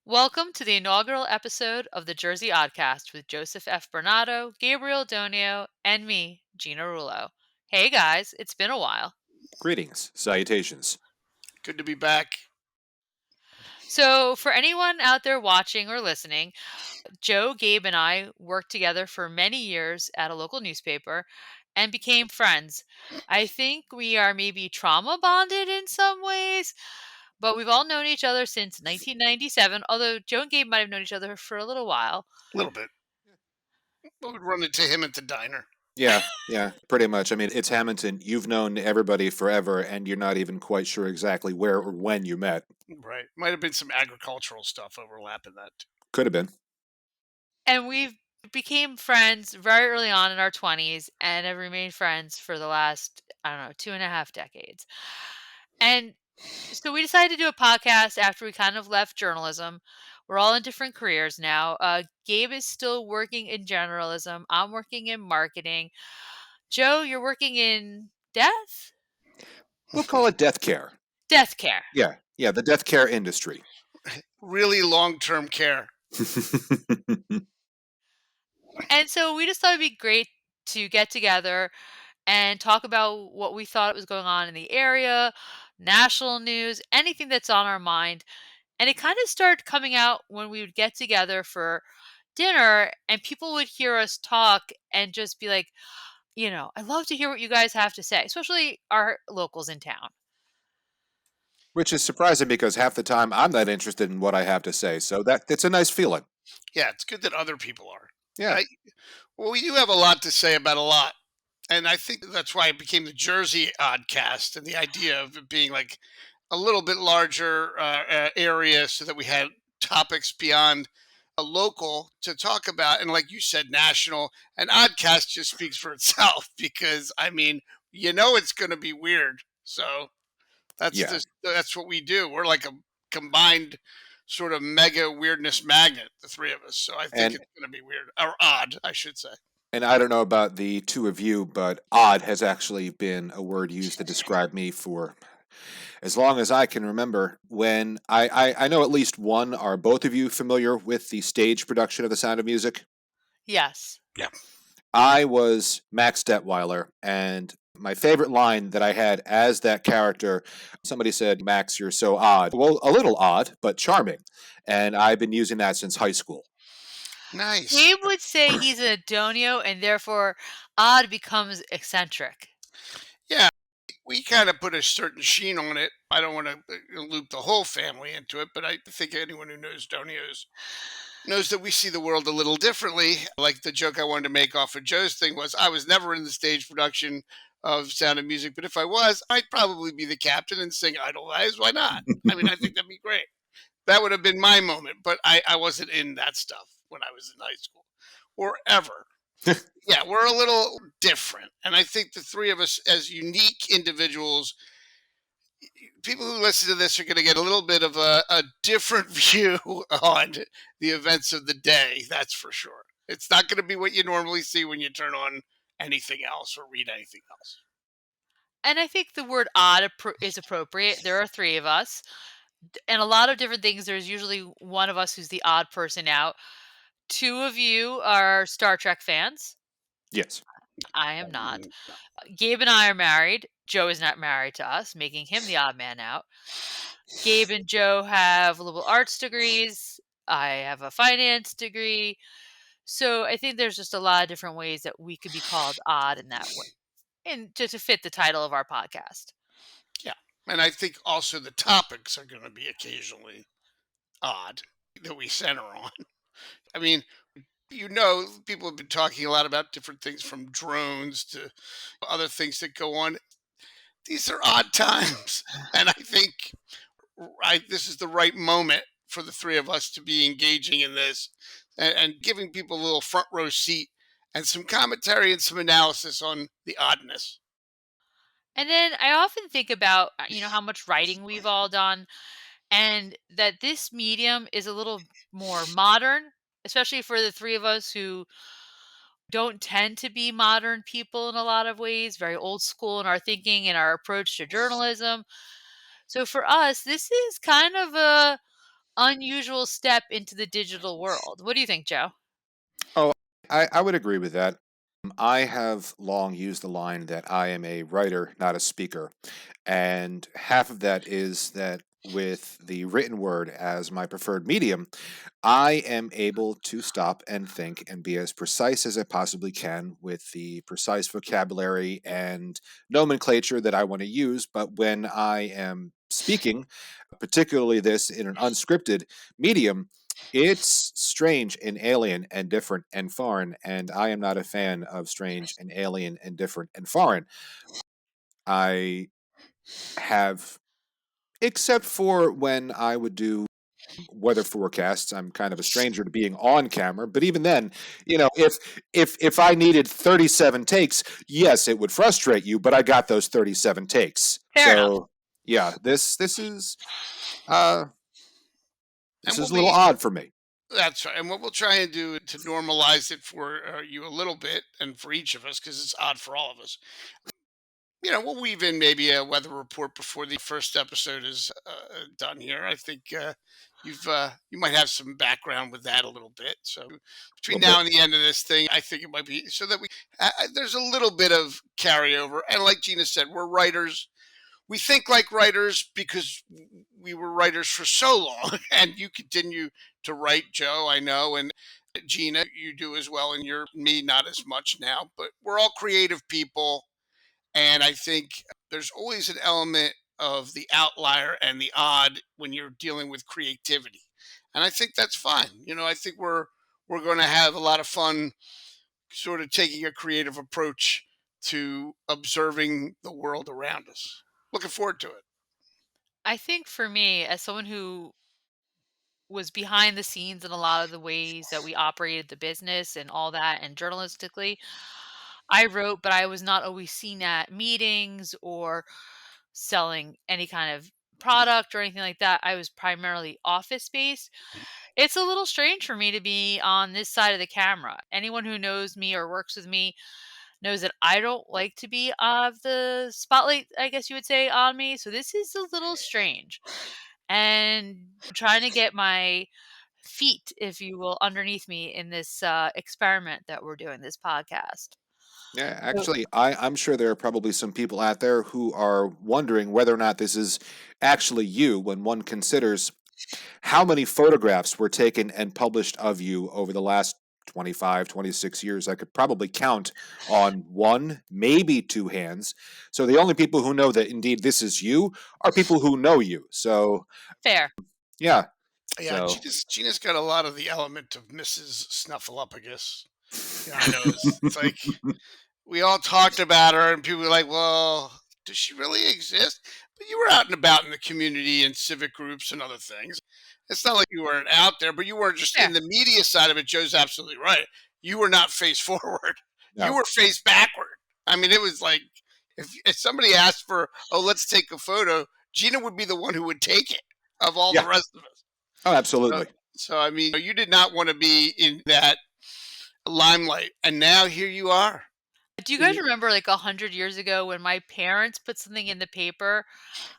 Welcome to the inaugural episode of the Jersey Oddcast with Joseph F. Berenato, Gabriel Donio, and me, Gina Rullo. Hey guys, it's been a while. Greetings, salutations. Good to be back. So, for anyone out there watching or listening, Joe, Gabe, and I worked together for many years at a local newspaper and became friends. I think we are maybe trauma bonded in some ways, but we've all known each other since 1997, although Joe and Gabe might have known each other for a little while. A little bit. We would run into him at the diner. Yeah, pretty much. I mean, it's Hammonton. You've known everybody forever, and you're not even quite sure exactly where or when you met. Right. Might have been some agricultural stuff overlapping that. Could have been. And we became friends very early on in our 20s and have remained friends for the last, I don't know, 2.5 decades. And so we decided to do a podcast after we kind of left journalism. We're all in different careers now. Gabe is still working in journalism. I'm working in marketing. Joe, you're working in death? We'll call it death care. Death care. Yeah, the death care industry. Really long-term care. And so we just thought it'd be great to get together and talk about what we thought was going on in the area, national news, anything that's on our mind. And it kind of started coming out when we would get together for dinner and people would hear us talk and just be like, I love to hear what you guys have to say, especially our locals in town. Which is surprising because half the time I'm not interested in what I have to say. So it's a nice feeling. Yeah, it's good that other people are. Yeah. Well, we do have a lot to say about a lot. And I think that's why it became the Jersey Oddcast and the idea of it being like a little bit larger area so that we had topics beyond a local to talk about. And like you said, national. And Oddcast just speaks for itself because, I mean, it's going to be weird. So that's what we do. We're like a combined sort of mega weirdness magnet, the three of us. So I think it's going to be weird or odd, I should say. And I don't know about the two of you, but odd has actually been a word used to describe me for as long as I can remember. When I know at least one, are both of you familiar with the stage production of The Sound of Music? Yes. Yeah. I was Max Detweiler, and my favorite line that I had as that character, somebody said, "Max, you're so odd." Well, a little odd, but charming. And I've been using that since high school. Nice. Gabe would say he's a Donio and therefore odd becomes eccentric. Yeah, we kind of put a certain sheen on it. I don't want to loop the whole family into it, but I think anyone who knows Donios knows that we see the world a little differently. Like the joke I wanted to make off of Joe's thing was I was never in the stage production of Sound of Music, but if I was, I'd probably be the captain and sing Idolize. Why not? I mean, I think that'd be great. That would have been my moment, but I wasn't in that stuff when I was in high school or ever. Yeah, we're a little different. And I think the three of us, as unique individuals, people who listen to this are going to get a little bit of a different view on the events of the day. That's for sure. It's not going to be what you normally see when you turn on anything else or read anything else. And I think the word odd is appropriate. There are three of us. And a lot of different things. There's usually one of us who's the odd person out. Two of you are Star Trek fans. Yes. I am not. Gabe and I are married. Joe is not married to us, making him the odd man out. Gabe and Joe have liberal arts degrees. I have a finance degree. So I think there's just a lot of different ways that we could be called odd in that way. And to fit the title of our podcast. Yeah. And I think also the topics are going to be occasionally odd that we center on. I mean, people have been talking a lot about different things from drones to other things that go on. These are odd times. And I think this is the right moment for the three of us to be engaging in this and giving people a little front row seat and some commentary and some analysis on the oddness. And then I often think about, how much writing we've all done and that this medium is a little more modern, especially for the three of us who don't tend to be modern people in a lot of ways, very old school in our thinking and our approach to journalism. So for us, this is kind of unusual step into the digital world. What do you think, Joe? Oh, I would agree with that. I have long used the line that I am a writer, not a speaker. And half of that is that with the written word as my preferred medium, I am able to stop and think and be as precise as I possibly can with the precise vocabulary and nomenclature that I want to use. But when I am speaking, particularly this in an unscripted medium, it's strange and alien and different and foreign, and I am not a fan of strange and alien and different and foreign. I have, except for when I would do weather forecasts, I'm kind of a stranger to being on camera, but even then, if I needed 37 takes, yes, it would frustrate you, but I got those 37 takes. Fair enough. So, yeah, uh this And is we'll a little be odd for me. That's right. And what we'll try and do to normalize it for you a little bit and for each of us, because it's odd for all of us. We'll weave in maybe a weather report before the first episode is done here. I think you might have some background with that a little bit. So A between little now bit. and the end of this thing, I think it might be so that there's a little bit of carryover. And like Gina said, we're writers. We think like writers because we were writers for so long, and you continue to write, Joe. I know, and Gina, you do as well, and you're me not as much now. But we're all creative people, and I think there's always an element of the outlier and the odd when you're dealing with creativity, and I think that's fine. I think we're going to have a lot of fun, sort of taking a creative approach to observing the world around us. Looking forward to it. I think for me, as someone who was behind the scenes in a lot of the ways that we operated the business and all that, and journalistically, I wrote, but I was not always seen at meetings or selling any kind of product or anything like that. I was primarily office space. It's a little strange for me to be on this side of the camera. Anyone who knows me or works with me knows that I don't like to be of the spotlight, I guess you would say, on me. So this is a little strange. And trying to get my feet, if you will, underneath me in this experiment that we're doing, this podcast. Yeah, So actually, I'm sure there are probably some people out there who are wondering whether or not this is actually you when one considers how many photographs were taken and published of you over the last 25, 26 years. I could probably count on one, maybe two hands. So the only people who know that indeed this is you are people who know you. So, fair. yeah. Yeah, So, Gina's got a lot of the element of Mrs. Snuffleupagus. Yeah, I know. It's like we all talked about her, and people were like, "Well, does she really exist?" But you were out and about in the community and civic groups and other things. It's not like you weren't out there, but you weren't just in Fair. the media side of it. Joe's absolutely right. You were not face forward. You no. were face backward. I mean, it was like if somebody asked for, "Oh, let's take a photo," Gina would be the one who would take it of all the Yeah. rest of us. Oh, So, absolutely. so I mean, you did not want to be in that limelight, and now here you are. Do you guys remember like 100 years ago when my parents put something in the paper?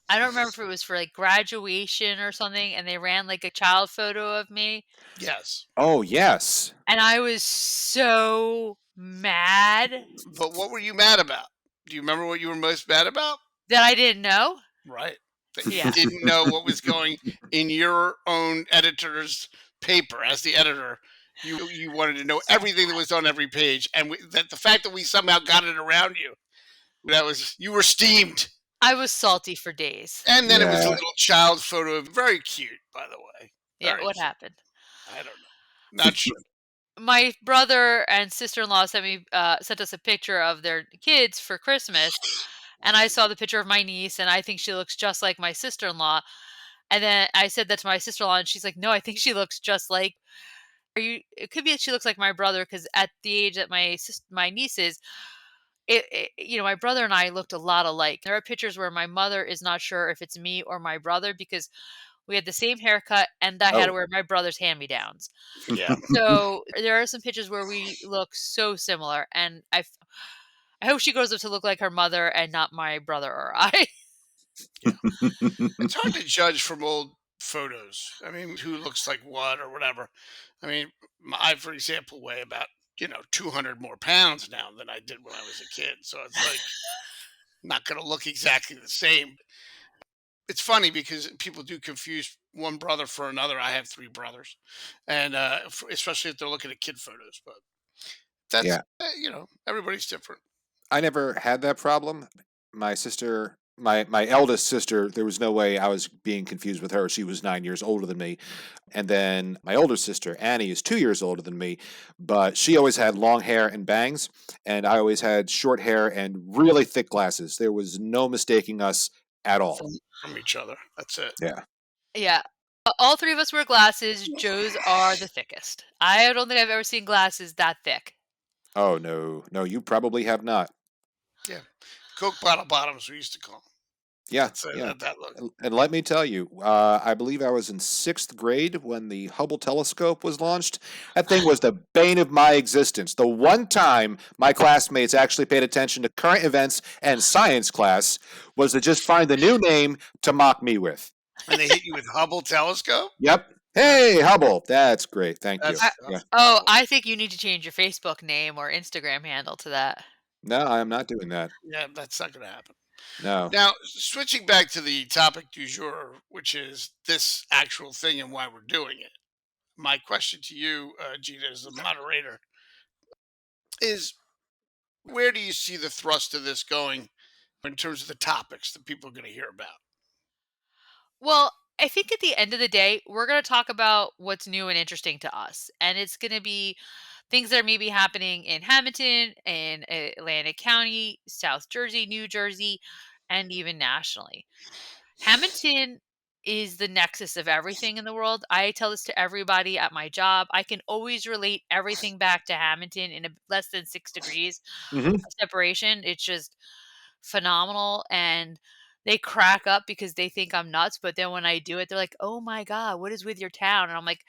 I don't remember if it was for like graduation or something, and they ran like a child photo of me. Yes. Oh, yes. And I was so mad But what were you mad about? Do you remember what you were most mad about? that I didn't know. Right. That you Yeah. didn't know what was going in your own editor's paper as the editor. You wanted to know everything that was on every page, and that the fact that we somehow got it around you, that was you were steamed. I was salty for days. And then it was a Yeah. little child photo, very cute, by the way, Yeah, very what cute. happened? I don't know, not sure. My brother and sister-in-law sent us a picture of their kids for Christmas, and I saw the picture of my niece, and I think she looks just like my sister-in-law. And then I said that to my sister-in-law, and she's like, "No, I think she looks just like are you." It could be that she looks like my brother because at the age that my niece is, my brother and I looked a lot alike. There are pictures where my mother is not sure if it's me or my brother because we had the same haircut, and I had to Oh. wear my brother's hand-me-downs. Yeah, So, there are some pictures where we look so similar, and I hope she grows up to look like her mother and not my brother or I. yeah. It's hard to judge from old photos. I mean, who looks like what or whatever. I mean, I, for example, weigh about 200 more pounds now than I did when I was a kid. So it's like not going to look exactly the same. It's funny because people do confuse one brother for another. I have three brothers, and especially if they're looking at kid photos. But that's Yeah. everybody's different. I never had that problem. My sister, my eldest sister, there was no way I was being confused with her. She was 9 years older than me. And then my older sister, Annie, is 2 years older than me, but she always had long hair and bangs, and I always had short hair and really thick glasses. There was no mistaking us at all. From each other. That's it. Yeah. Yeah. All three of us wear glasses. Joe's are the thickest. I don't think I've ever seen glasses that thick. Oh no, no, you probably have not. Yeah, Coke bottle bottoms we used to call 'em. Yeah, That's yeah. that look. And let me tell you, I believe I was in sixth grade when the Hubble telescope was launched. That thing was the bane of my existence. The one time my classmates actually paid attention to current events and science class was to just find a new name to mock me with. And they hit you with Hubble telescope. Yep. Hey, Hubble. That's great. Thank you. I, Yeah. oh, I think you need to change your Facebook name or Instagram handle to that. No, I am not doing that. Yeah, that's not going to happen. No. Now, switching back to the topic du jour, which is this actual thing and why we're doing it. My question to you, Gina, as the moderator, is where do you see the thrust of this going in terms of the topics that people are going to hear about? Well, I think at the end of the day, we're going to talk about what's new and interesting to us. And it's going to be things that are maybe happening in Hammonton, in Atlantic County, South Jersey, New Jersey, and even nationally. Hammonton is the nexus of everything in the world. I tell this to everybody at my job. I can always relate everything back to Hammonton in less than 6 degrees Hmm. of separation. It's just phenomenal. And they crack up because they think I'm nuts. But then when I do it, they're like, oh my God, what is with your town? And I'm like,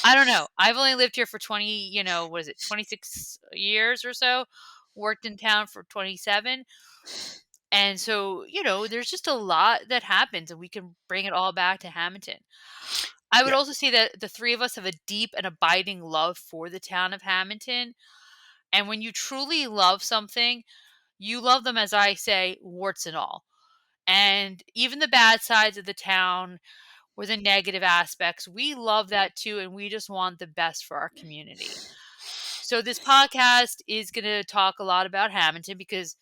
I don't know. I've only lived here for 20, what is it, 26 years or so, worked in town for 27. And so, there's just a lot that happens, and we can bring it all back to Hammonton. I would Yeah. also say that the three of us have a deep and abiding love for the town of Hammonton. And when you truly love something, you love them, as I say, warts and all. And even the bad sides of the town or the negative aspects, we love that too. And we just want the best for our community. So this podcast is going to talk a lot about Hammonton because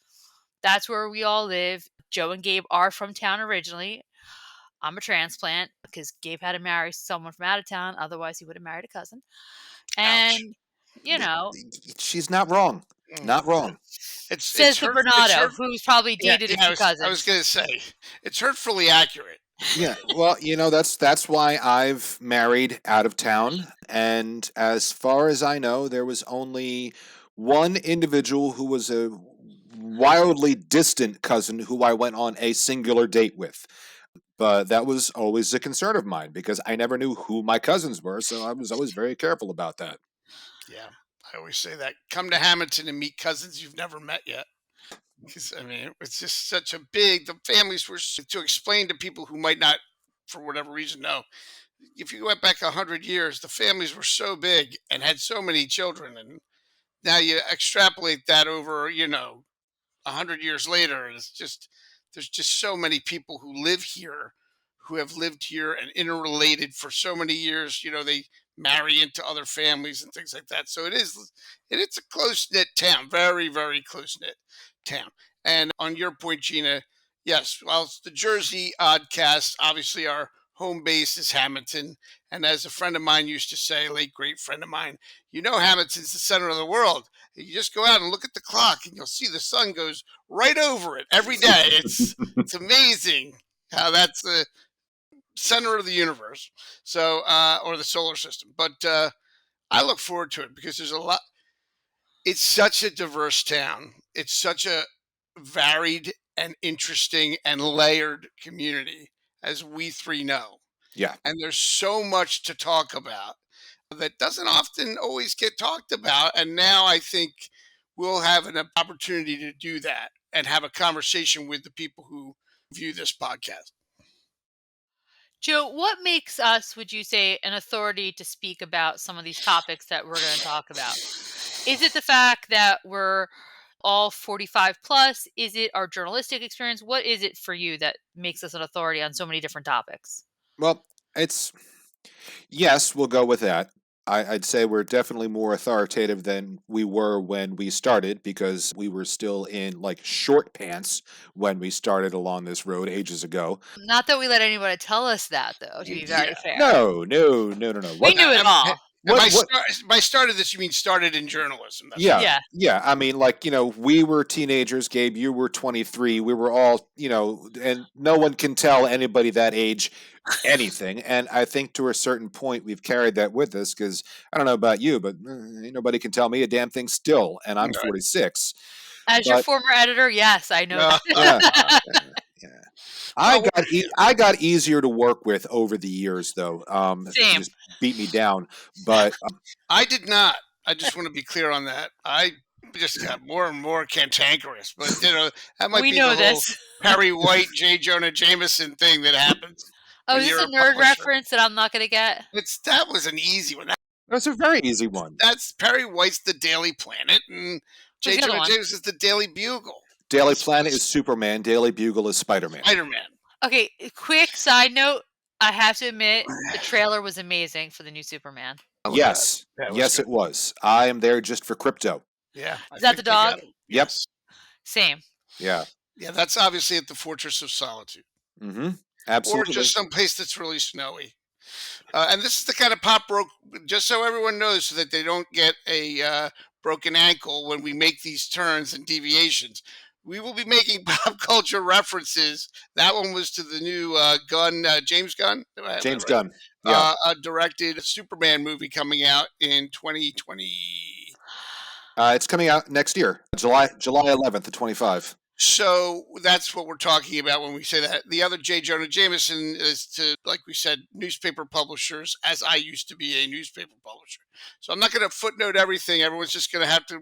that's where we all live. Joe and Gabe are from town originally. I'm a transplant because Gabe had to marry someone from out of town. Otherwise, he would have married a cousin. Ouch. And, you know, She's not wrong. Mm. Not wrong. It's says the hurt. It's Berenato, hurt. who's probably Yeah, dated a yeah. few I was cousins. going to say it's hurtfully accurate. Yeah, well, that's why I've married out of town, and as far as I know, there was only one individual who was a wildly distant cousin who I went on a singular date with. But that was always a concern of mine because I never knew who my cousins were, so I was always very careful about that. Yeah, I always say that. Come to Hamilton and meet cousins you've never met yet. Because I mean, it's just such a big. The families were to explain to people who might not, for whatever reason, know. If you went back 100 years, the families were so big and had so many children, and now you extrapolate that over, 100 years later, and it's just there's just so many people who live here, who have lived here and interrelated for so many years. They marry into other families and things like that. So it's a close knit town, very very close knit town. And on your point, Gina, yes, well, it's the Jersey Oddcast. Obviously, our home base is Hammonton, and as a friend of mine used to say, late great friend of mine, Hammonton's the center of the world. You just go out and look at the clock, and you'll see the sun goes right over it every day. It's amazing how that's the center of the universe, so or the solar system. But I look forward to it because there's a lot. It's such a diverse town. It's such a varied and interesting and layered community, as we three know. Yeah. And there's so much to talk about that doesn't often always get talked about. And now I think we'll have an opportunity to do that and have a conversation with the people who view this podcast. Joe, what makes us, would you say, an authority to speak about some of these topics that we're going to talk about? Is it the fact that we're all 45 plus? Is it our journalistic experience? What is it for you that makes us an authority on so many different topics? Well, it's yes, we'll go with that. I'd say we're definitely more authoritative than we were when we started because we were still in like short pants when we started along this road ages ago. Not that we let anybody tell us that, though, to be very Yeah. fair. No. We knew it all. And by, What? by started this, you mean started in journalism? That's Yeah, Yeah. yeah. I mean, like, we were teenagers, Gabe. You were 23. We were all, and no one can tell anybody that age anything. And I think to a certain point, we've carried that with us because I don't know about you, but ain't nobody can tell me a damn thing still. And I'm Right. 46. As your But former editor, yes, I know Uh, yeah, that. yeah. Well, I got easier to work with over the years, though. If you Same. just beat me down, but I did not. I just want to be clear on that. I just got more and more cantankerous, but that might We be know the whole this. Perry White, J. Jonah Jameson thing that happens Oh, when is this you're a a nerd publisher. reference that I'm not going to get? That was an easy one. that's a very easy one. That's Perry White's The Daily Planet, and Who's J. the other Jonah one? Jameson is The Daily Bugle. Daily Planet is Superman. Daily Bugle is Spider-Man. Spider-Man. Okay, quick side note. I have to admit, the trailer was amazing for the new Superman. Yes, That was yes, good. it was. I am there just for crypto. Yeah. Is that the dog? Yep. Yes. Same. Yeah. Yeah, that's obviously at the Fortress of Solitude. Mm-hmm. Or Absolutely. just someplace that's really snowy. And this is the kind of pop broke, just so everyone knows, so that they don't get a broken ankle when we make these turns and deviations. We will be making pop culture references. That one was to the new James Gunn. Do I have that James right? Gunn. Yeah. Directed Superman movie coming out in 2020. It's coming out next year, July 11th to 25. So that's what we're talking about when we say that. The other J. Jonah Jameson is to, like we said, newspaper publishers, as I used to be a newspaper publisher. So I'm not going to footnote everything. Everyone's just going to have to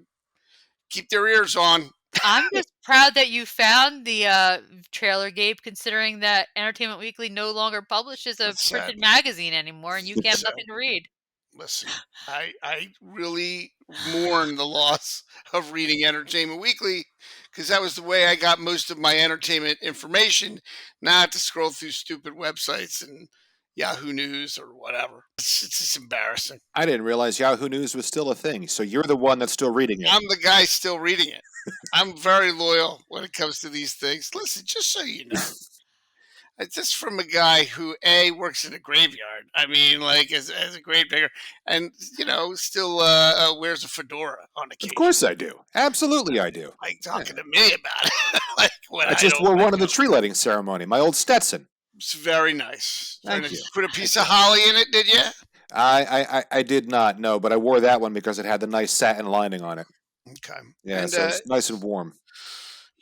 keep their ears on. I'm just proud that you found the trailer, Gabe, considering that Entertainment Weekly no longer publishes a That's printed sad. magazine anymore, and you It's have sad. nothing to read. Listen, I really mourn the loss of reading Entertainment Weekly because that was the way I got most of my entertainment information, not to scroll through stupid websites and Yahoo News or whatever. It's just embarrassing. I didn't realize Yahoo News was still a thing. So you're the one that's still reading it. I'm the guy still reading it. I'm very loyal when it comes to these things. Listen, just so you know, it's just from a guy who works in a graveyard. I mean, like as a grave digger, and still wears a fedora on occasion. Of course I do. Absolutely I do. Like talking to me about it. Like when I just don't wore like one of the it. tree lighting ceremony. My old Stetson. It's very nice. Thank And you. Put a piece of holly in it, did you? I did not know, but I wore that one because it had the nice satin lining on it. Okay. Yeah, And so it's nice and warm.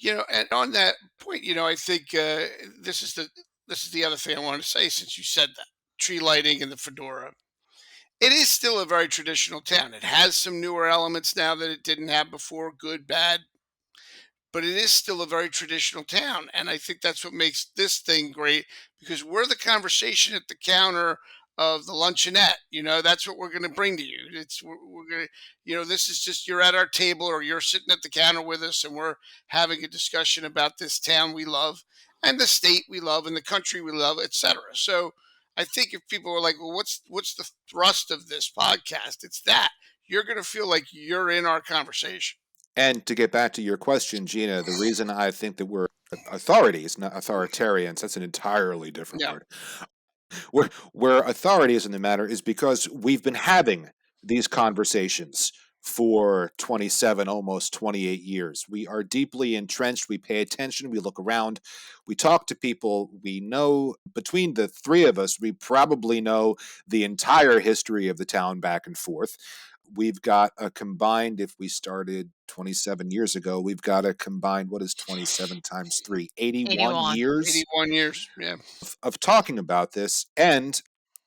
and on that point, I think this is the other thing I wanted to say since you said that tree lighting and the fedora. It is still a very traditional town. It has some newer elements now that it didn't have before, good, bad, but it is still a very traditional town. And I think that's what makes this thing great because we're the conversation at the counter of the luncheonette. That's what we're going to bring to you. We're going to, this is just you're at our table or you're sitting at the counter with us and we're having a discussion about this town we love and the state we love and the country we love, etc. So I think if people are like, well, what's the thrust of this podcast? It's that you're going to feel like you're in our conversation. And to get back to your question, Gina, the reason I think that we're authorities, not authoritarians, that's an entirely different Yeah. word. We're authorities in the matter is because we've been having these conversations for 27, almost 28 years. We are deeply entrenched. We pay attention. We look around. We talk to people. We know, between the three of us, we probably know the entire history of the town back and forth. We've got a combined, if we started 27 years ago, we've got a combined, what is 27 times 3? 81 81. years 81 years. Yeah. of talking about this. And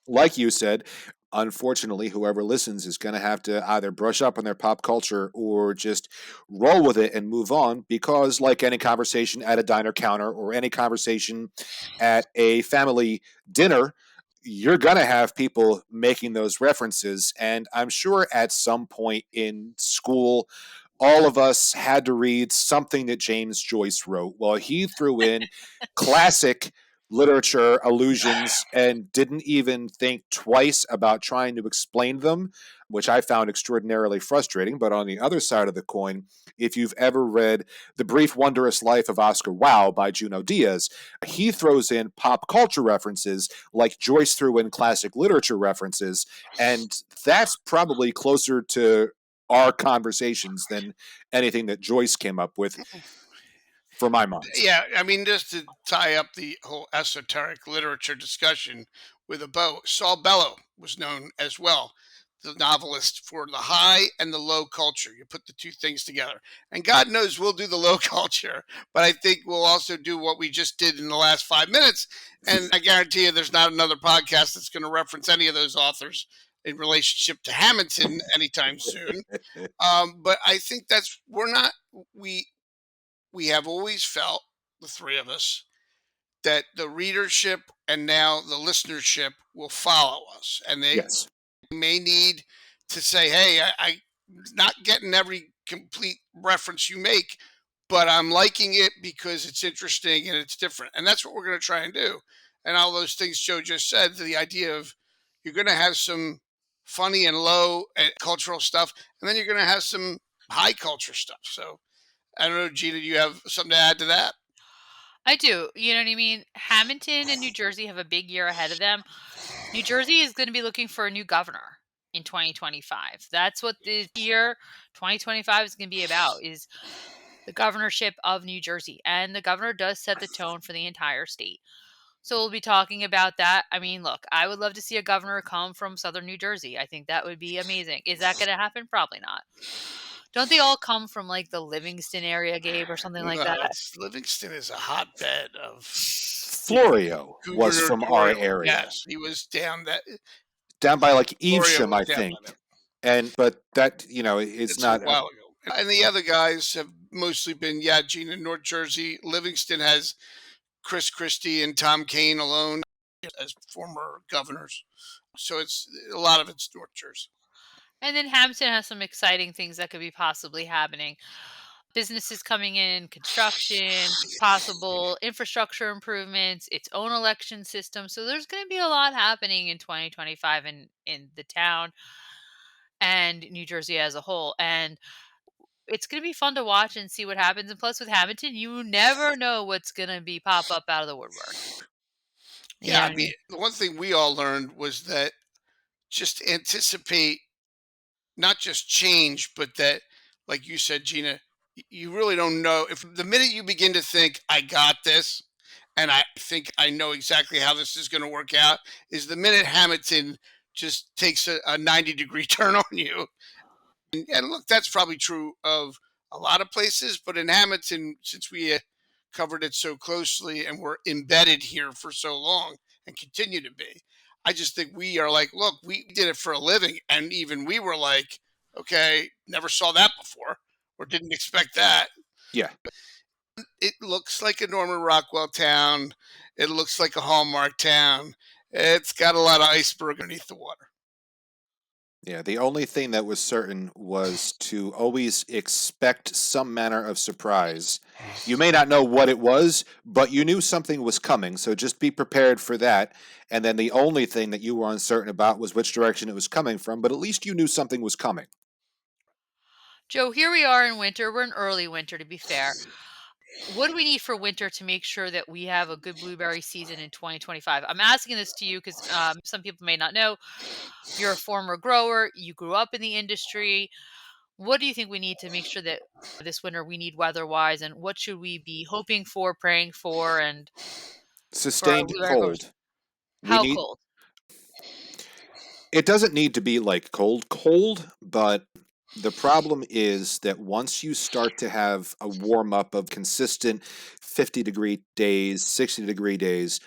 like you said, unfortunately, whoever listens is going to have to either brush up on their pop culture or just roll with it and move on because, like any conversation at a diner counter or any conversation at a family dinner, you're going to have people making those references. And I'm sure at some point in school, all of us had to read something that James Joyce wrote. Well, he threw in classic literature allusions and didn't even think twice about trying to explain them, which I found extraordinarily frustrating. But on the other side of the coin, if you've ever read The Brief Wondrous Life of Oscar Wilde by Junot Diaz, he throws in pop culture references like Joyce threw in classic literature references. And that's probably closer to our conversations than anything that Joyce came up with, for my mind. Yeah, I mean, just to tie up the whole esoteric literature discussion with a bow, Saul Bellow was known as well, the novelist for the high and the low culture. You put the two things together. And God knows we'll do the low culture, but I think we'll also do what we just did in the last 5 minutes. And I guarantee you there's not another podcast that's going to reference any of those authors in relationship to Hammonton anytime soon. But I think we we have always felt, the three of us, that the readership and now the listenership will follow us, and they Yes. may need to say, "Hey, I not getting every complete reference you make, but I'm liking it because it's interesting and it's different," and that's what we're going to try and do. And all those things Joe just said, the idea of you're going to have some funny and low cultural stuff, and then you're going to have some high culture stuff. So I don't know, Gina, do you have something to add to that? I do. You know what I mean? Hammonton and New Jersey have a big year ahead of them. New Jersey is going to be looking for a new governor in 2025. That's what the year 2025 is going to be about, is the governorship of New Jersey. And the governor does set the tone for the entire state. So we'll be talking about that. I mean, look, I would love to see a governor come from southern New Jersey. I think that would be amazing. Is that going to happen? Probably not. Don't they all come from like the Livingston area, Gabe, or something like Well, that? Livingston is a hotbed of, you know, Florio was from our gubernatorial. area, Yes, he was down that. down by like Florio Evesham, was I down by there. think. And but that it's It's a not. while ago. And the other guys have mostly been, yeah, Gina, North Jersey. Livingston has Chris Christie and Tom Kane alone as former governors. So it's a lot of it's North Jersey. And then Hampton has some exciting things that could be possibly happening. Businesses coming in, construction, possible infrastructure improvements, its own election system. So there's going to be a lot happening in 2025 in the town and New Jersey as a whole. And it's going to be fun to watch and see what happens. And plus, with Hamilton, you never know what's going to be pop up out of the woodwork. You know Yeah, what I I mean, mean? the one thing we all learned was that just anticipate not just change, but that, like you said, Gina, you really don't know if the minute you begin to think, I got this, and I think I know exactly how this is going to work out, is the minute Hamilton just takes a 90-degree turn on you. And look, that's probably true of a lot of places, but in Hamilton, since we covered it so closely and we're embedded here for so long and continue to be, I just think we are like, look, we did it for a living. And even we were like, okay, never saw that before or didn't expect that. Yeah, It looks like a Norman Rockwell town. It looks like a Hallmark town. It's got a lot of iceberg underneath the water. yeah. The only thing that was certain was to always expect some manner of surprise. You may not know what it was, but you knew something was coming, so just be prepared for that. And then the only thing that you were uncertain about was which direction it was coming from, but at least you knew something was coming. Joe, here we are in winter. We're in early winter, to be fair. What do we need for winter to make sure that we have a good blueberry season in 2025? I'm asking this to you because some people may not know. You're a former grower, you grew up in the industry. What do you think we need to make sure that this winter we need weather wise, and what should we be hoping for, praying for, and for our Sustained blueberry growers? cold. We How need cold? It doesn't need to be like cold, cold, but the problem is that once you start to have a warm up of consistent 50-degree days, 60-degree days,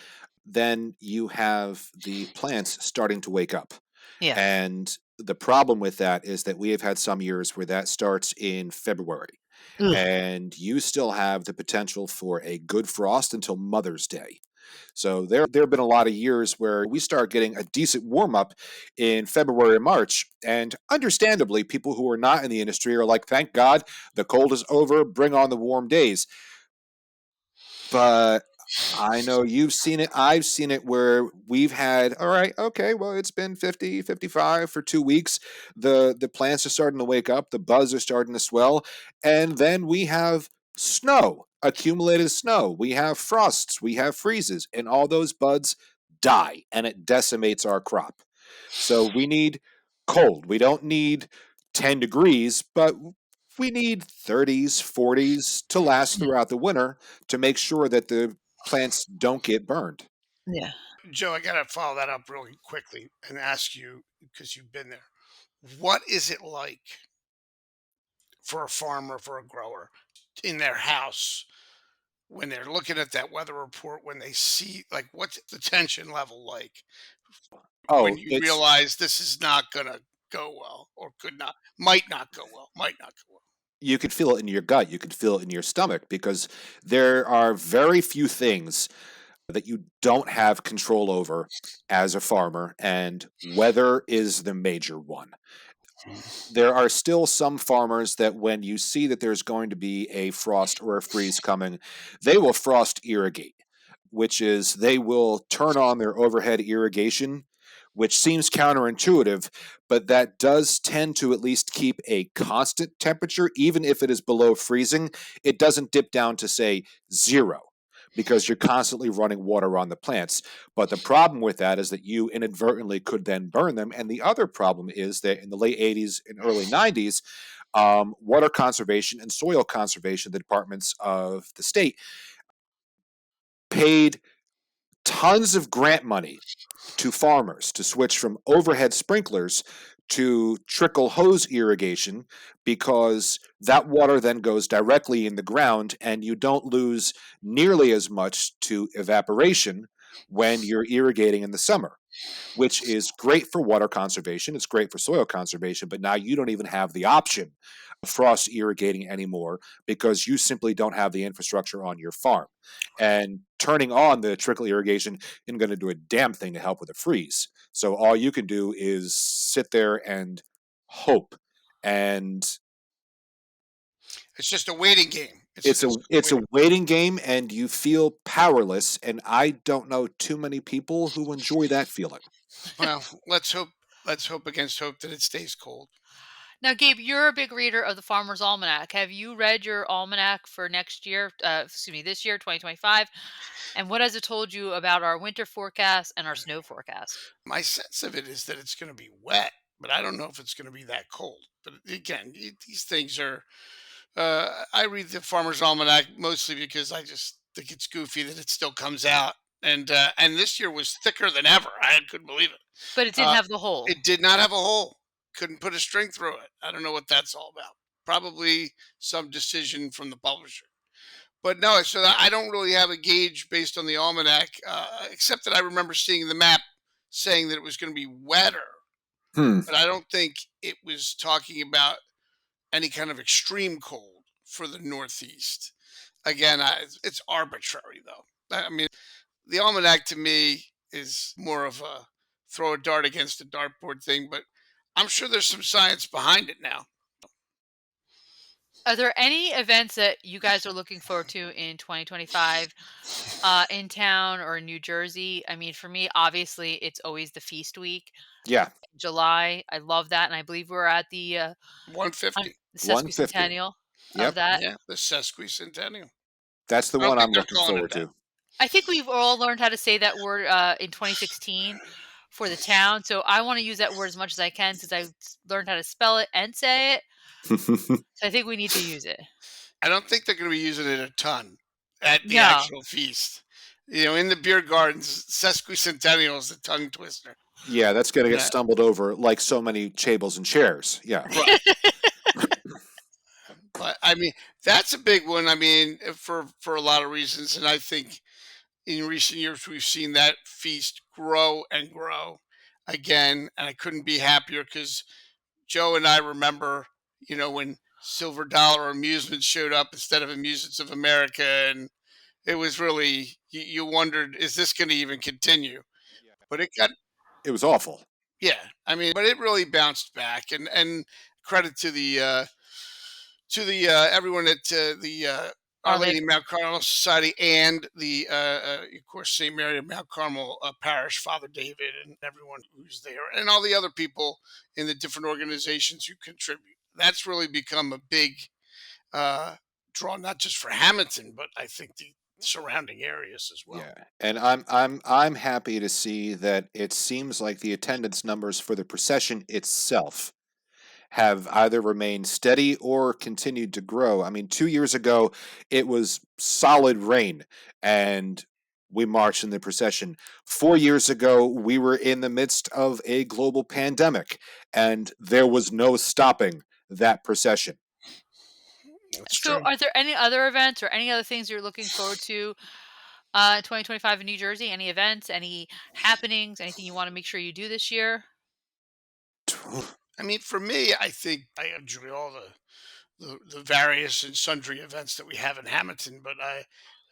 then you have the plants starting to wake up. Yeah. And the problem with that is that we have had some years where that starts in February, Ugh. and you still have the potential for a good frost until Mother's Day. So there have been a lot of years where we start getting a decent warm up in February and March. And understandably, people who are not in the industry are like, thank God the cold is over, bring on the warm days. But I know you've seen it. I've seen it where we've had, all right, okay, well, it's been 50, 55 for 2 weeks. The plants are starting to wake up, the buds are starting to swell, and then we have snow, accumulated snow. We have frosts, we have freezes, and all those buds die and it decimates our crop. So we need cold. We don't need 10 degrees, but we need 30s, 40s to last Yeah. throughout the winter to make sure that the plants don't get burned. Yeah. Joe, I got to follow that up really quickly and ask you, because you've been there, what is it like for a farmer, for a grower in their house when they're looking at that weather report, when they see, like, what's the tension level like when Oh, you it's realize this is not going to go well, or could not, might not go well, might not go well? you could feel it in your gut, you could feel it in your stomach because there are very few things that you don't have control over as a farmer, and weather is the major one. There are still some farmers that when you see that there's going to be a frost or a freeze coming, they will frost irrigate, which is they will turn on their overhead irrigation, which seems counterintuitive, but that does tend to at least keep a constant temperature. Even if it is below freezing, it doesn't dip down to, say, zero, because you're constantly running water on the plants. But the problem with that is that you inadvertently could then burn them. And the other problem is that in the late 80s and early 90s, water conservation and soil conservation, the departments of the state, paid tons of grant money to farmers to switch from overhead sprinklers to trickle hose irrigation, because that water then goes directly in the ground and you don't lose nearly as much to evaporation when you're irrigating in the summer, which is great for water conservation. It's great for soil conservation, but now you don't even have the option of frost irrigating anymore because you simply don't have the infrastructure on your farm. And turning on the trickle irrigation isn't going to do a damn thing to help with a freeze. So all you can do is sit there and hope. And It's just a waiting game. it's a It's it's a waiting. waiting game, and you feel powerless. And I don't know too many people who enjoy that feeling. Well, let's hope. Let's hope against hope that it stays cold. Now, Gabe, you're a big reader of the Farmer's Almanac. Have you read your almanac for next year? Excuse me, this year, 2025. And what has it told you about our winter forecast and our snow forecast? My sense of it is that it's going to be wet, but I don't know if it's going to be that cold. But again, these things are. I read the Farmer's Almanac mostly because I just think it's goofy that it still comes out, and this year was thicker than ever. I couldn't believe it. But it didn't Uh, have the hole. it did not have a hole. Couldn't put a string through it. I don't know what that's all about. Probably some decision from the publisher. But no, so I don't really have a gauge based on the almanac, except that I remember seeing the map saying that it was going to be wetter, Hmm. but I don't think it was talking about any kind of extreme cold for the Northeast. Again, it's arbitrary though. I mean, the almanac to me is more of a throw a dart against a dartboard thing, but I'm sure there's some science behind it now. Are there any events that you guys are looking forward to in 2025 in town or in New Jersey? I mean, for me, obviously, it's always the feast week, Yeah, July. I love that. And I believe we're at the 150. $150. sesquicentennial of Yep, that. Yeah, the sesquicentennial. that's the I don't one think I'm they're looking calling it forward that. to. I think we've all learned how to say that word in 2016 for the town. So I want to use that word as much as I can since learned how to spell it and say it. So I think we need to use it. I don't think they're going to be using it a ton at the No, actual feast. In the beer gardens, sesquicentennial is a tongue twister. Yeah, that's going to get Yeah, stumbled over like so many tables and chairs. Yeah. right. But I mean, that's a big one. I mean, for a lot of reasons, and I think in recent years we've seen that feast grow and grow. again, and I couldn't be happier because Joe and I remember, when Silver Dollar Amusements showed up instead of Amusements of America, and it was really you wondered, is this going to even continue? Yeah. But it got It was awful. yeah, I mean, but it really bounced back, and credit to the everyone at the Our Our Lady. Lady Mount Carmel Society and the of course St. Mary of Mount Carmel Parish, Father David, and everyone who's there, and all the other people in the different organizations who contribute. That's really become a big uh, draw, not just for Hammonton, but I think the surrounding areas as well. Yeah, and I'm happy to see that it seems like the attendance numbers for the procession itself have either remained steady or continued to grow. I mean, 2 years ago, it was solid rain and we marched in the procession. 4 years ago, we were in the midst of a global pandemic and there was no stopping that procession. That's So, true. are there any other events or any other things you're looking forward to 2025 in New Jersey? Any events, any happenings, anything you want to make sure you do this year? I mean, for me, I think I enjoy all the various and sundry events that we have in Hamilton. But I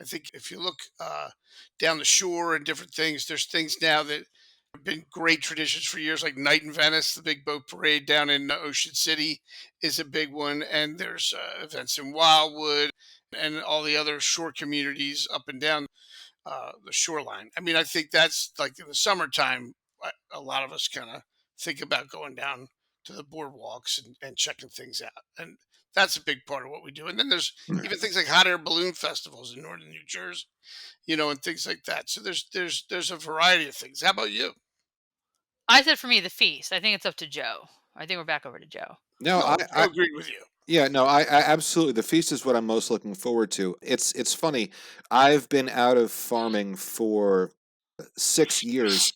think if you look down the shore and different things, there's things now that have been great traditions for years, like Night in Venice, the big boat parade down in Ocean City is a big one. And there's events in Wildwood and all the other shore communities up and down the shoreline. I mean, I think that's like in the summertime, a lot of us kind of think about going down to the boardwalks and checking things out. And that's a big part of what we do. And then there's even things like hot air balloon festivals in northern New Jersey, and things like that. So there's a variety of things. How about you? I said for me, the feast. I think it's up to Joe. I think we're back over to Joe. No, No, Joe agreed with you. yeah, no, I absolutely. The feast is what I'm most looking forward to. It's funny. I've been out of farming for 6 years,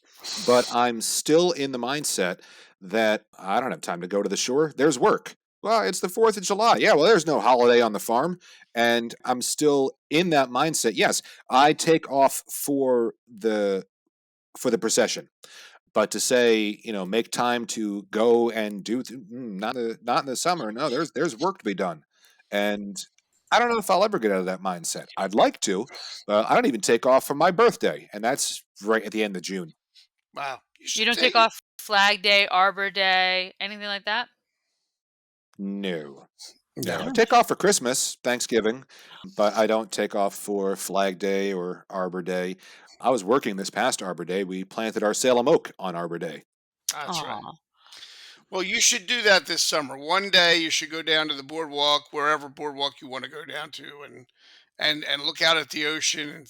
but I'm still in the mindset that I don't have time to go to the shore. There's work. Well, it's the 4th of July. Yeah, well, there's no holiday on the farm. And I'm still in that mindset. Yes, I take off for the procession. But to say, make time to go and not in the summer. No, there's work to be done. And I don't know if I'll ever get out of that mindset. I'd like to, but I don't even take off for my birthday, and that's right at the end of June. Wow, you You should don't take take it. off Flag Day, Arbor Day, anything like that? No. No. I No. No. take off for Christmas, Thanksgiving, but I don't take off for Flag Day or Arbor Day. I was working this past Arbor Day. We planted our Salem oak on Arbor Day. That's right. Aw. Well, you should do that this summer. One day you should go down to the boardwalk, wherever boardwalk you want to go down to, and look out at the ocean. And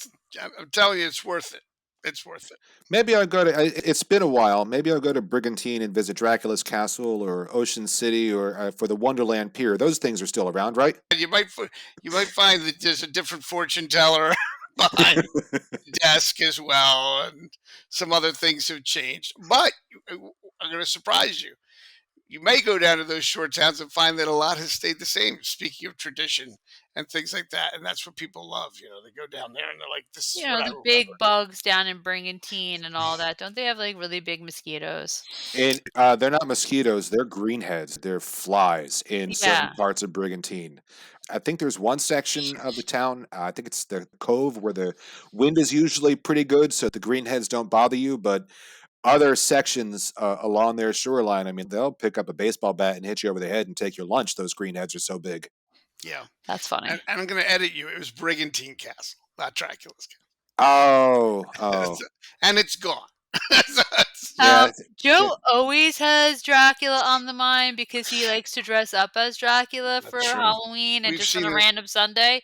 I'm telling you, it's worth it. It's worth it. Maybe I'll go to. It's been a while. Maybe I'll go to Brigantine and visit Dracula's castle or Ocean City or for the Wonderland Pier. Those things are still around, right? And you might find that there's a different fortune teller behind the desk as well, and some other things have changed. But I'm going to surprise you. You may go down to those short towns and find that a lot has stayed the same. Speaking of tradition and things like that, and that's what people love. They go down there and they're like, "This is You what know, I the remember." big bugs down in Brigantine and all that. Don't they have like really big mosquitoes? And they're not mosquitoes; they're greenheads. They're flies in certain Yeah, parts of Brigantine. I think there's one section of the town. I think it's the cove where the wind is usually pretty good, so the greenheads don't bother you. But other sections along their shoreline, I mean, they'll pick up a baseball bat and hit you over the head and take your lunch. Those greenheads are so big. Yeah, that's and, funny. and I'm going to edit you. It was Brigantine Castle, not Dracula's Oh, Castle, oh, and it's gone. So yeah, yeah. Joe always has Dracula on the mind because he likes to dress up as Dracula That's for true. Halloween and we've just on seen a this. random Sunday.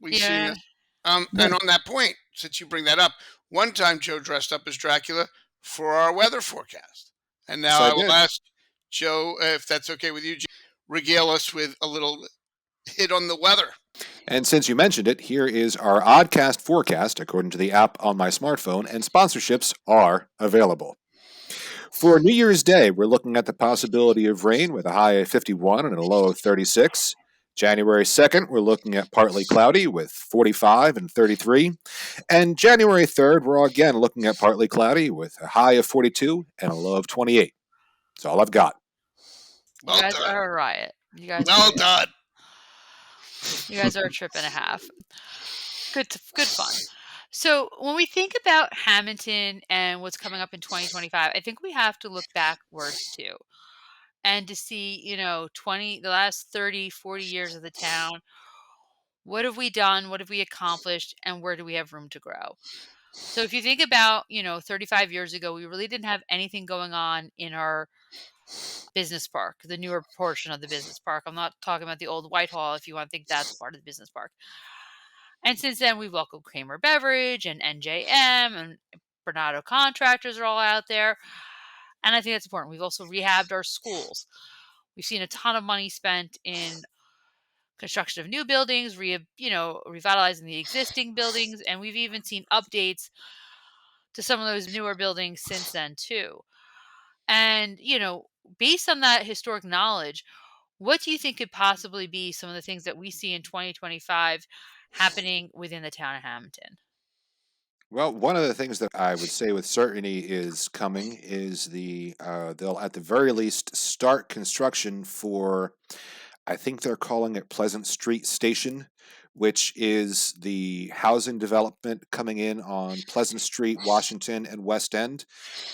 We've seen Yeah. this. And on that point, since you bring that up, one time Joe dressed up as Dracula for our weather forecast, and Yes, now I I will did. ask Joe if that's okay with you. Regale us with a little hit on the weather. And since you mentioned it, here is our Oddcast forecast according to the app on my smartphone, and sponsorships are available. For New Year's Day, we're looking at the possibility of rain with a high of 51 and a low of 36. January 2nd, we're looking at partly cloudy with 45 and 33. And January 3rd, we're again looking at partly cloudy with a high of 42 and a low of 28. That's all I've got. You Well guys done. are a riot. Well done. You guys are a trip and a half. Good fun. So when we think about Hammonton and what's coming up in 2025, I think we have to look backwards too and to see, the last 30, 40 years of the town. What have we done? What have we accomplished? And where do we have room to grow? So if you think about, 35 years ago, we really didn't have anything going on in our business park, the newer portion of the business park. I'm not talking about the old Whitehall if you want to think that's part of the business park. And since then, we've welcomed Kramer Beverage and NJM and Berenato contractors are all out there. And I think that's important. We've also rehabbed our schools. We've seen a ton of money spent in construction of new buildings, revitalizing the existing buildings, and we've even seen updates to some of those newer buildings since then too. And, based on that historic knowledge, what do you think could possibly be some of the things that we see in 2025 happening within the town of Hammonton? Well, one of the things that I would say with certainty is coming is they'll at the very least start construction for, I think they're calling it Pleasant Street Station, which is the housing development coming in on Pleasant Street, Washington, and West End.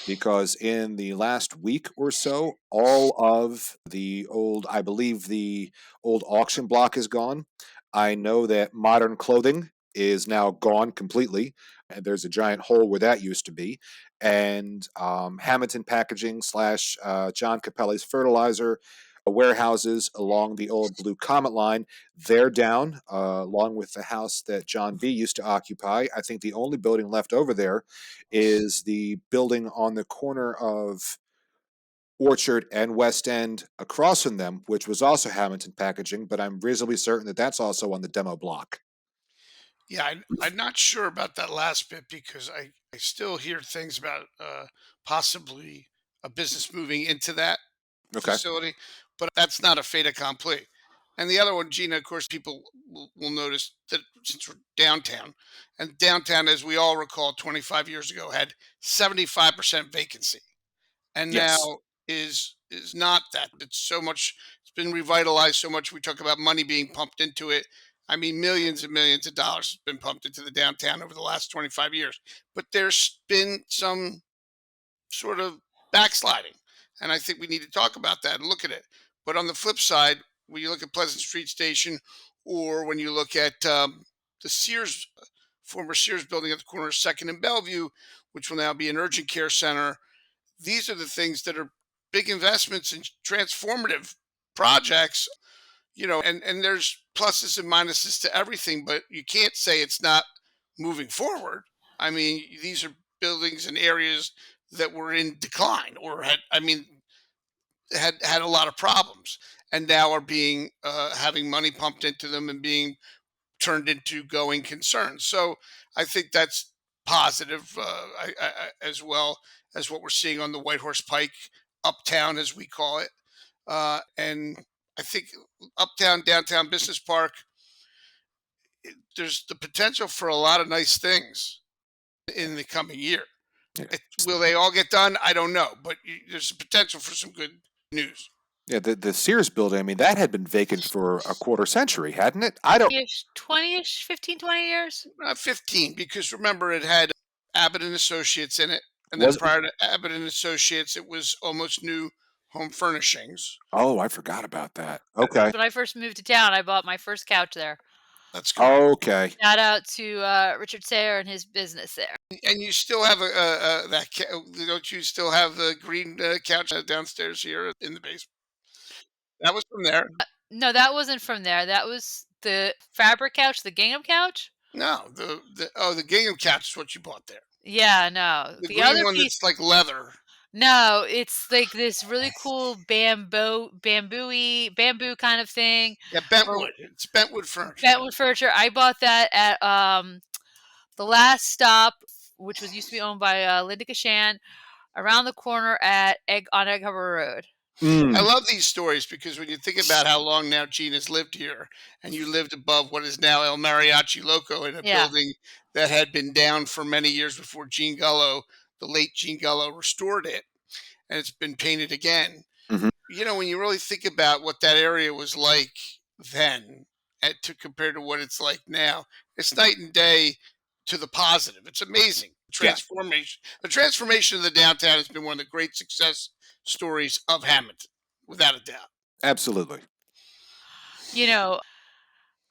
Because in the last week or so, all of I believe the old auction block is gone. I know that Modern Clothing is now gone completely, and there's a giant hole where that used to be. And Hamilton Packaging slash John Capelli's Fertilizer warehouses along the old Blue Comet line, they're down, along with the house that John B. used to occupy. I think the only building left over there is the building on the corner of Orchard and West End across from them, which was also Hamilton Packaging, but I'm reasonably certain that that's also on the demo block. Yeah, I'm not sure about that last bit because I still hear things about possibly a business moving into that Okay. facility, but that's not a fait accompli. And the other one, Gina, of course, people will notice that since we're downtown, and downtown, as we all recall, 25 years ago had 75% vacancy, and Yes. now is not that. It's so much. It's been revitalized so much. We talk about money being pumped into it. I mean, millions and millions of dollars has been pumped into the downtown over the last 25 years. But there's been some sort of backsliding. And I think we need to talk about that and look at it. But on the flip side, when you look at Pleasant Street Station, or when you look at the Sears, former Sears building at the corner of Second and Bellevue, which will now be an urgent care center, these are the things that are big investments and transformative projects, and there's pluses and minuses to everything, but you can't say it's not moving forward. I mean, these are buildings and areas that were in decline or had a lot of problems and now are being having money pumped into them and being turned into going concerns. So I think that's positive, as well as what we're seeing on the White Horse Pike uptown, as we call it. And I think uptown, downtown business park, there's the potential for a lot of nice things in the coming year. Yeah. Will they all get done? I don't know, but there's a potential for some good news. Yeah, the Sears building, I mean, that had been vacant for a quarter century, hadn't it? I don't. 20-ish, 15, 20 years? 15, because remember it had Abbott and Associates in it, and then Was prior to Abbott and Associates, it was Almost New Home Furnishings. Oh, I forgot about that. Okay. When I first moved to town, I bought my first couch there. That's correct. Okay. Shout out to Richard Sayer and his business there. And you still have don't you still have the green couch downstairs here in the basement? That was from there. No, that wasn't from there. That was the fabric couch, the gingham couch. No, the gingham couch is what you bought there. Yeah, no. The The green other one piece, that's like leather. no, it's like this really cool bamboo kind of thing. Yeah, Or Bentwood. It's Bentwood furniture. Bentwood furniture. I bought that at the last stop, which was used to be owned by Linda Cashan, around the corner at on Egg Harbor Road. I Mm. love these stories because when you think about how long now Gina's lived here, and you lived above what is now El Mariachi Loco in a Yeah. building that had been down for many years before Gene Gullo, the late Gene Gullo, restored it, and it's been painted again. Mhm. When you really think about what that area was like then, and to compare to what it's like now, it's night and day to the positive. It's amazing. Yeah, The transformation of the downtown has been one of the great success stories of Hammonton, without a doubt. absolutely. You know,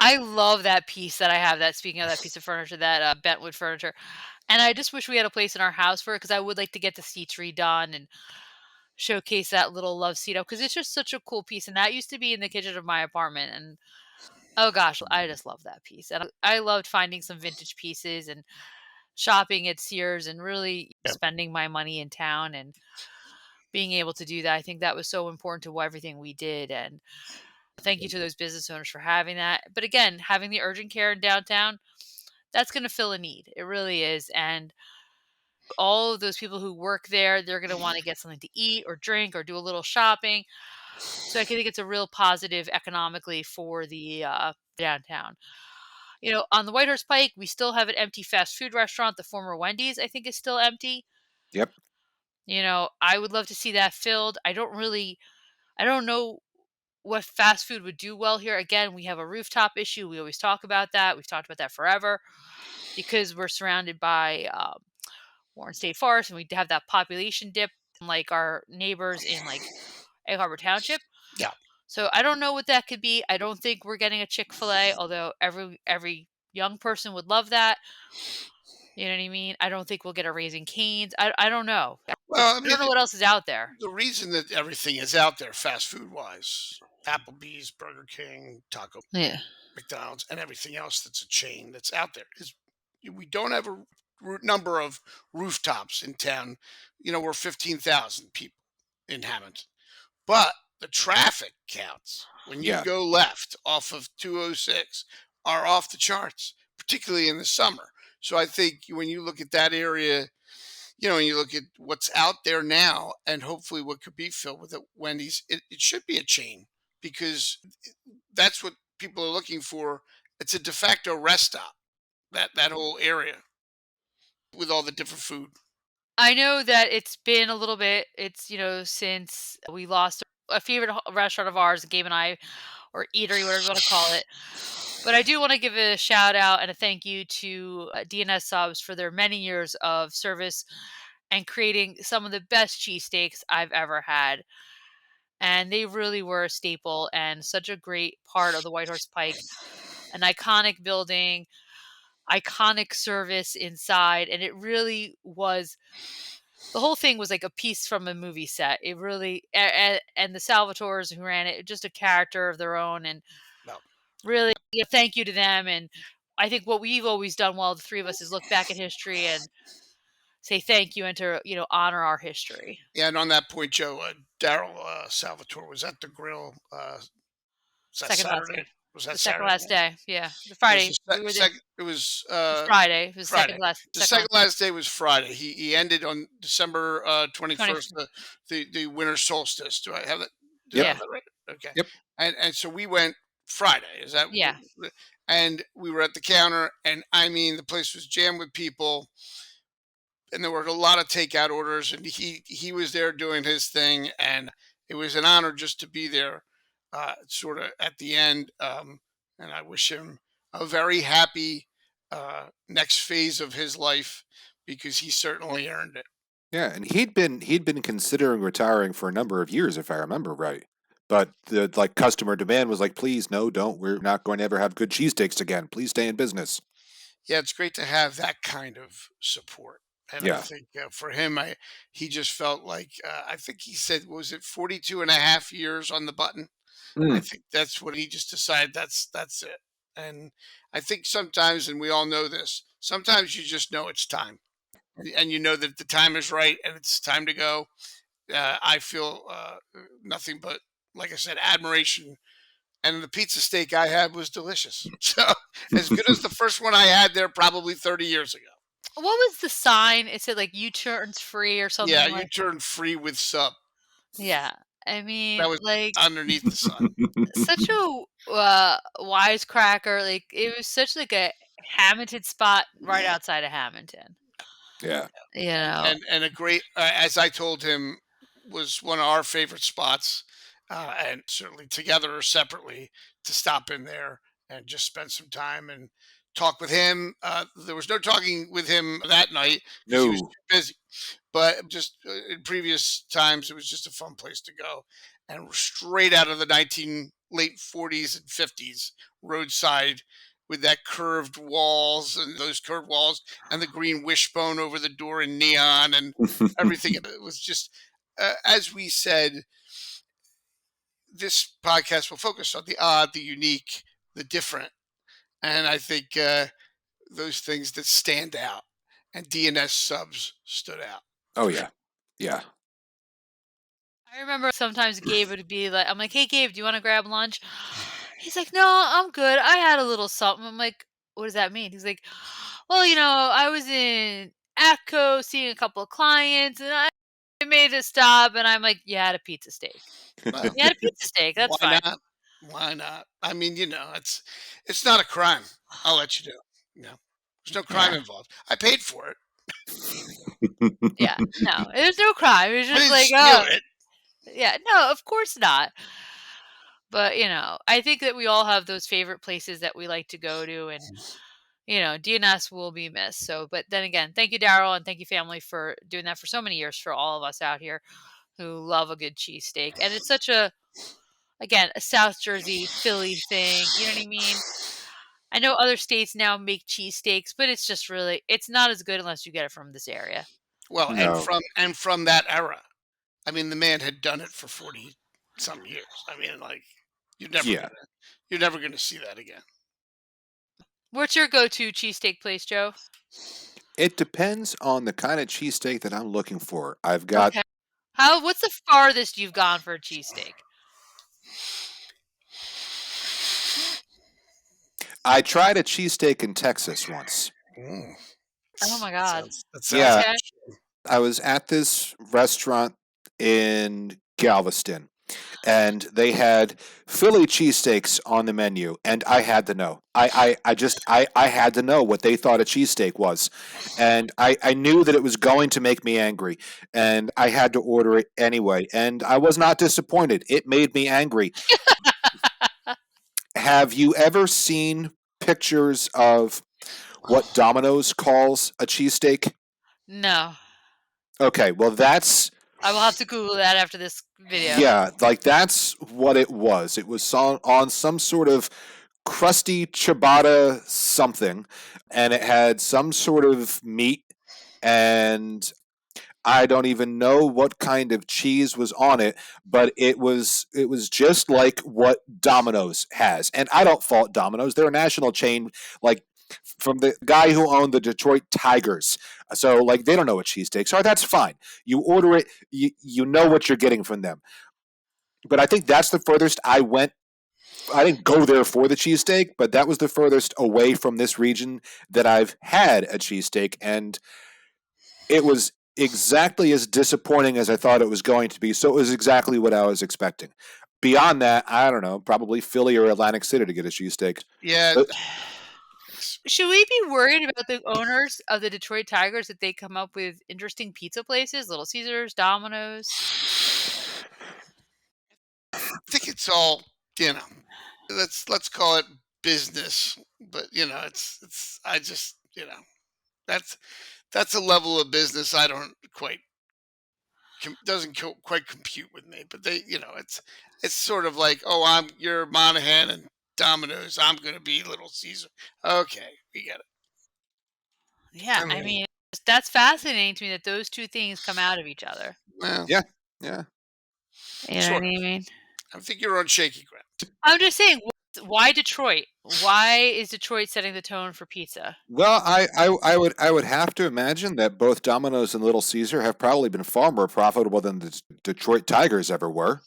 I love that piece that I have, that speaking of that piece of furniture, that, bentwood furniture, and I just wish we had a place in our house for it, because I would like to get the seats redone and showcase that little love seat up, because it's just such a cool piece, and that used to be in the kitchen of my apartment, and, oh gosh, I just love that piece, and I loved finding some vintage pieces and shopping at Sears and really Yeah. spending my money in town and being able to do that. I think that was so important to everything we did, and thank you to those business owners for having that. But again, having the urgent care in downtown, that's going to fill a need. It really is. And all of those people who work there, they're going to want to get something to eat or drink or do a little shopping. So I think it's a real positive economically for the downtown. On the Whitehorse Pike, we still have an empty fast food restaurant. The former Wendy's, I think, is still empty. Yep. I would love to see that filled. I don't know what fast food would do well here. Again, we have a rooftop issue. We always talk about that. We've talked about that forever because we're surrounded by Warren State Forest, and we have that population dip, like our neighbors in like Egg Harbor Township. Yeah. So I don't know what that could be. I don't think we're getting a Chick-fil-A, although every young person would love that. You know what I mean? I don't think we'll get a Raising Cane's. I don't know. Well, I I mean, don't know what else is out there. the reason that everything is out there, fast food wise, Applebee's, Burger King, Taco, Yeah. McDonald's, and everything else that's a chain that's out there, is we don't have a number of rooftops in town. We're 15,000 people in Hammonton. But the traffic counts when you Yeah. go left off of 206 are off the charts, particularly in the summer. So I think when you look at that area, and you look at what's out there now and hopefully what could be filled with a Wendy's, it should be a chain, because that's what people are looking for. It's a de facto rest stop, that whole area with all the different food. I know that it's been a little bit, since we lost a favorite restaurant of ours, Gabe and I, or eatery, whatever you want to call it. But I do want to give a shout out and a thank you to DNS Subs for their many years of service and creating some of the best cheesesteaks I've ever had. And they really were a staple and such a great part of the Whitehorse Pike, an iconic building, iconic service inside. And it really was, the whole thing was like a piece from a movie set. It really, and the Salvatores who ran it, just a character of their own. And No. really, thank you to them. And I think what we've always done well, the three of us, is look back at history and say thank you and to, honor our history. Yeah, and on that point, Joe, Daryl Salvatore was at the grill. Was that Second last Saturday? day. Was that The second Saturday? last day. Yeah. The It was Friday. We were there. it was The Friday. It was Friday. The second second last last day was Friday. He ended on December 20. 21st, the winter solstice. Do I have that? Do I Yep. have Yeah. that right? Okay. Yep. And so we went Friday. Is that? Yeah. And we were at the counter, and I mean, the place was jammed with people, and there were a lot of takeout orders, and he was there doing his thing, and it was an honor just to be there, sort of at the end. And I wish him a very happy next phase of his life, because he certainly earned it. Yeah, and he'd been considering retiring for a number of years, if I remember right. But the customer demand was like, please, no, don't. We're not going to ever have good cheesesteaks again. Please stay in business. Yeah, it's great to have that kind of support. And I Yeah. think for him, he just felt like, I think he said, was it 42 and a half years on the button? I Mm. think that's what he just decided, that's it. And I think sometimes, and we all know this, sometimes you just know it's time, and you know that the time is right and it's time to go. I feel nothing but, like I said, admiration. And the pizza steak I had was delicious. So, as good as the first one I had there probably 30 years ago. What was the sign? It said like U-turns free or Yeah, something you like. turn free with sub. Yeah. I mean, That was like, underneath the sun. such a wisecracker. Like, it was such like a Hammonton spot right outside of Hammonton. Yeah. You know, And a great, as I told him, was one of our favorite spots, and certainly together or separately, to stop in there and just spend some time and talk with him. There was no talking with him that night because he was No. too busy. But just in previous times, it was just a fun place to go, and straight out of the late 40s and 50s roadside with that curved walls and those curved walls and the green wishbone over the door in neon and everything. It was just, as we said, this podcast will focus on the odd, the unique, the different, and I think those things that stand out. And DNS subs stood out Oh for sure. yeah. Yeah. I remember sometimes Gabe would be like, I'm like, hey, Gabe, do you want to grab lunch? He's like, no, I'm good. I had a little something. I'm like, what does that mean? He's like, well, I was in ACCO seeing a couple of clients and I made a stop. And I'm like, you had a pizza steak. Well, You had a pizza steak. That's why fine. not? Why not? I mean, it's not a crime. I'll let you know. There's no crime Yeah. involved. I paid for it. Yeah. No, there's no crime. It's I just didn't like, steal it. yeah, no, of course not. But, I think that we all have those favorite places that we like to go to. And, DNS will be missed. So, but then again, thank you, Daryl, and thank you, family, for doing that for so many years for all of us out here who love a good cheesesteak. And it's such again, a South Jersey, Philly thing. You know what I mean? I know other states now make cheesesteaks, but it's just really, it's not as good unless you get it from this area. Well, and No. from that era. I mean, the man had done it for 40 some years. I mean, like you're never Yeah. gonna you're never gonna see that again. What's your go-to cheesesteak place, Joe? It depends on the kind of cheesesteak that I'm looking for. I've got Okay. What's the farthest you've gone for a cheesesteak? I tried a cheesesteak in Texas once. Mm. Oh my That God. sounds Yeah, Okay. I was at this restaurant in Galveston and they had Philly cheesesteaks on the menu, and I had to know. I had to know what they thought a cheesesteak was, and I knew that it was going to make me angry, and I had to order it anyway, and I was not disappointed. It made me angry. Have you ever seen pictures of what Domino's calls a cheesesteak? No. Okay, well that's I will have to Google that after this video. yeah, like that's what it was. It was on some sort of crusty ciabatta something, and it had some sort of meat, and I don't even know what kind of cheese was on it, but it was just like what Domino's has. And I don't fault Domino's. They're a national chain, like from the guy who owned the Detroit Tigers. So like they don't know what cheesesteaks are. That's fine. You order it, you know what you're getting from them. But I think that's the furthest I went. I didn't go there for the cheesesteak, but that was the furthest away from this region that I've had a cheesesteak, and it was exactly as disappointing as I thought it was going to be. So it was exactly what I was expecting. Beyond that, I don't know, probably Philly or Atlantic City to get a cheesesteak. Yeah. But Should we be worried about the owners of the Detroit Tigers that they come up with interesting pizza places, Little Caesars, Domino's? I think it's all you know. Let's call it business, but it's I just that's that's a level of business I don't quite doesn't quite compute with me. But it's sort of like, oh, you're Monahan and Domino's. I'm gonna be Little Caesar. Okay, we get it. Yeah, I I mean, mean, that's fascinating to me that those two things come out of each other. well, yeah, yeah. You know what I sort of. mean? I think you're on shaky ground. I'm just saying, why Detroit? Why is Detroit setting the tone for pizza? Well, I would have to imagine that both Domino's and Little Caesar have probably been far more profitable than the Detroit Tigers ever were.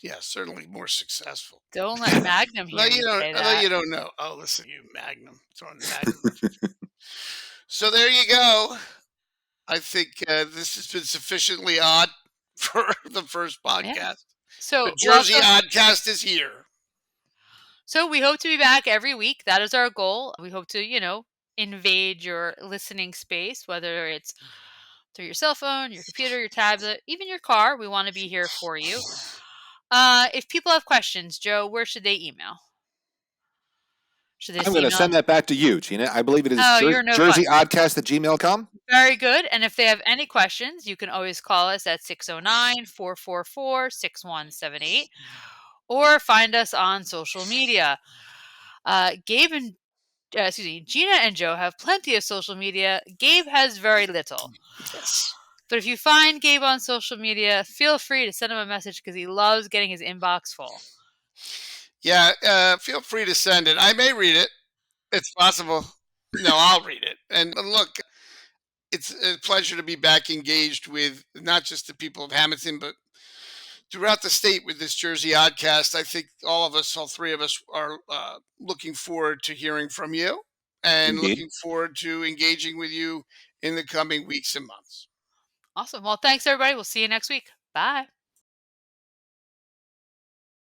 Yeah, certainly more successful. Don't let Magnum Although hear you say although that. you don't know. Oh, listen, you Magnum throwing Magnum. So there you go. I think this has been sufficiently odd. for the first Yeah. podcast. The So Jersey welcome. Oddcast is here. So we hope to be back every week. That is our goal. We hope to, invade your listening space, whether it's through your cell phone, your computer, your tablet, even your car. We want to be here for you. If people have questions, Joe, where should they email? Should they I'm just going to email? send that back to you, Gina. I believe it is Oh, you're no fun. jerseyoddcast@gmail.com. Very good. And if they have any questions, you can always call us at 609-444-6178 or find us on social media. Gina and Joe have plenty of social media. Gabe has very little. Yes. But if you find Gabe on social media, feel free to send him a message because he loves getting his inbox full. Yeah, feel free to send it. I may read it. It's possible. No, I'll read it. And look, it's a pleasure to be back engaged with not just the people of Hammonton, but throughout the state with this Jersey Oddcast. I think all three of us, are looking forward to hearing from you and Indeed. looking forward to engaging with you in the coming weeks and months. Awesome. Well, thanks, everybody. We'll see you next week. Bye.